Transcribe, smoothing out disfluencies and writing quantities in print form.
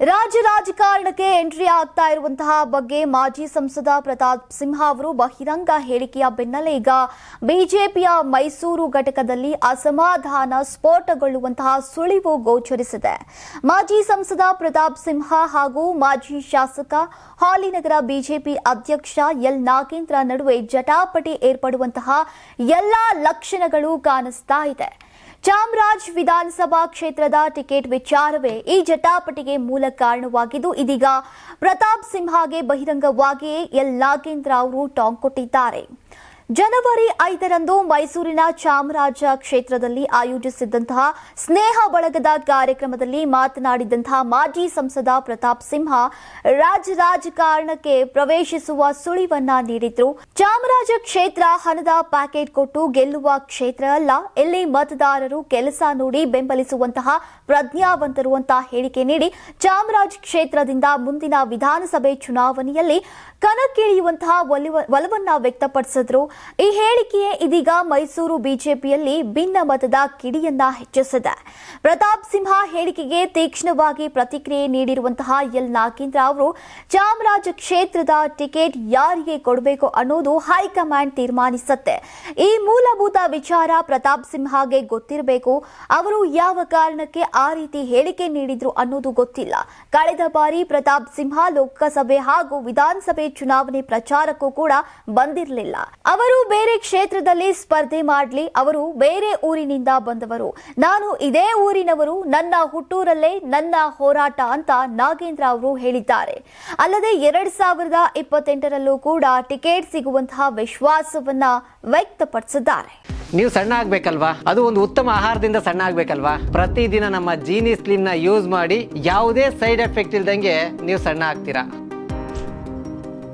ರಾಜಕಾರಣಕ್ಕೆ ಎಂಟ್ರಿ ಆಗ್ತಾ ಇರುವಂತಹ ಬಗ್ಗೆ ಮಾಜಿ ಸಂಸದ ಪ್ರತಾಪ್ ಸಿಂಹ ಅವರು ಬಹಿರಂಗ ಹೇಳಿಕೆಯ ಬೆನ್ನಲ್ಲೇ ಈಗ ಬಿಜೆಪಿಯ ಮೈಸೂರು ಘಟಕದಲ್ಲಿ ಅಸಮಾಧಾನ ಸ್ಫೋಟಗೊಳ್ಳುವಂತಹ ಸುಳಿವು ಗೋಚರಿಸಿದೆ. ಮಾಜಿ ಸಂಸದ ಪ್ರತಾಪ್ ಸಿಂಹ ಹಾಗೂ ಮಾಜಿ ಶಾಸಕ ಹಾಲಿನಗರ ಬಿಜೆಪಿ ಅಧ್ಯಕ್ಷ ಎಲ್ ನಾಗೇಂದ್ರ ನಡುವೆ ಜಟಾಪಟಿ ಏರ್ಪಡುವಂತಹ ಎಲ್ಲಾ ಲಕ್ಷಣಗಳು ಕಾಣಿಸ್ತಾ ಇದೆ. ಚಾಮರಾಜ್ ವಿಧಾನಸಭಾ ಕ್ಷೇತ್ರದ ಟಿಕೆಟ್ ವಿಚಾರವೇ ಈ ಜಟಾಪಟಿಗೆ ಮೂಲ ಕಾರಣವಾಗಿದ್ದು, ಇದೀಗ ಪ್ರತಾಪ್ ಸಿಂಹಗೆ ಬಹಿರಂಗವಾಗಿಯೇ ಎಲ್ ನಾಗೇಂದ್ರ ಅವರು ಟಾಂಗ್ ಕೊಟ್ಟಿದ್ದಾರೆ. ಜನವರಿ 5ರಂದು ಮೈಸೂರಿನ ಚಾಮರಾಜ ಕ್ಷೇತ್ರದಲ್ಲಿ ಆಯೋಜಿಸಿದ್ದಂತಹ ಸ್ನೇಹ ಬಳಗದ ಕಾರ್ಯಕ್ರಮದಲ್ಲಿ ಮಾತನಾಡಿದಂತಹ ಮಾಜಿ ಸಂಸದ ಪ್ರತಾಪ್ ಸಿಂಹ ರಾಜಕಾರಣಕ್ಕೆ ಪ್ರವೇಶಿಸುವ ಸುಳಿವನ್ನ ನೀಡಿದ್ರು. ಚಾಮರಾಜ ಕ್ಷೇತ್ರ ಹಣದ ಪ್ಯಾಕೆಟ್ ಕೊಟ್ಟು ಗೆಲ್ಲುವ ಕ್ಷೇತ್ರ ಅಲ್ಲ, ಇಲ್ಲಿ ಮತದಾರರು ಕೆಲಸ ನೋಡಿ ಬೆಂಬಲಿಸುವಂತಹ ಪ್ರಜ್ಞಾವಂತರು ಅಂತ ಹೇಳಿಕೆ ನೀಡಿ ಚಾಮರಾಜ ಕ್ಷೇತ್ರದಿಂದ ಮುಂದಿನ ವಿಧಾನಸಭೆ ಚುನಾವಣೆಯಲ್ಲಿ ಕಣಕ್ಕಿಳಿಯುವಂತಹ ಒಲವನ್ನ ವ್ಯಕ್ತಪಡಿಸಿದ್ರು. ಈ ಹೇಳಿಕೆಯೇ ಇದೀಗ ಮೈಸೂರು ಬಿಜೆಪಿಯಲ್ಲಿ ಭಿನ್ನಮತದ ಕಿಡಿಯನ್ನ ಹೆಚ್ಚಿಸಿದೆ. ಪ್ರತಾಪ್ ಸಿಂಹ ಹೇಳಿಕೆಗೆ ತೀಕ್ಷ್ಣವಾಗಿ ಪ್ರತಿಕ್ರಿಯೆ ನೀಡಿರುವಂತಹ ಎಲ್ ನಾಗೇಂದ್ರ ಅವರು ಚಾಮರಾಜ ಕ್ಷೇತ್ರದ ಟಿಕೆಟ್ ಯಾರಿಗೆ ಕೊಡಬೇಕು ಅನ್ನೋದು ಹೈಕಮಾಂಡ್ ತೀರ್ಮಾನಿಸುತ್ತೆ. ಈ ಮೂಲಭೂತ ವಿಚಾರ ಪ್ರತಾಪ್ ಸಿಂಹಗೆ ಗೊತ್ತಿರಬೇಕು. ಅವರು ಯಾವ ಕಾರಣಕ್ಕೆ ಆ ರೀತಿ ಹೇಳಿಕೆ ನೀಡಿದ್ರು ಅನ್ನೋದು ಗೊತ್ತಿಲ್ಲ. ಕಳೆದ ಬಾರಿ ಪ್ರತಾಪ್ ಸಿಂಹ ಲೋಕಸಭೆ ಹಾಗೂ ವಿಧಾನಸಭೆ ಚುನಾವಣೆ ಪ್ರಚಾರಕ್ಕೂ ಕೂಡ ಬಂದಿರಲಿಲ್ಲ. ಅವರು ಬೇರೆ ಕ್ಷೇತ್ರದಲ್ಲಿ ಸ್ಪರ್ಧೆ ಮಾಡಲಿ, ಅವರು ಬೇರೆ ಊರಿನಿಂದ ಬಂದವರು, ನಾನು ಇದೇ ಊರಿನವರು, ನನ್ನ ಹುಟ್ಟೂರಲ್ಲೇ ನನ್ನ ಹೋರಾಟ ಅಂತ ನಾಗೇಂದ್ರ ಅವರು ಹೇಳಿದ್ದಾರೆ. ಅಲ್ಲದೆ 2028ರಲ್ಲೂ ಕೂಡ ಟಿಕೆಟ್ ಸಿಗುವಂತಹ ವಿಶ್ವಾಸವನ್ನ ವ್ಯಕ್ತಪಡಿಸಿದ್ದಾರೆ. ನೀವು ಸಣ್ಣ ಆಗ್ಬೇಕಲ್ವಾ, ಅದು ಒಂದು ಉತ್ತಮ ಆಹಾರದಿಂದ ಸಣ್ಣ ಆಗ್ಬೇಕಲ್ವಾ. ಪ್ರತಿದಿನ ನಮ್ಮ ಜೀನಿ ಸ್ಲಿಮ್ ನ ಯೂಸ್ ಮಾಡಿ ಯಾವುದೇ ಸೈಡ್ ಎಫೆಕ್ಟ್ ಇಲ್ದಂಗೆ ನೀವು ಸಣ್ಣ ಆಗ್ತೀರಾ.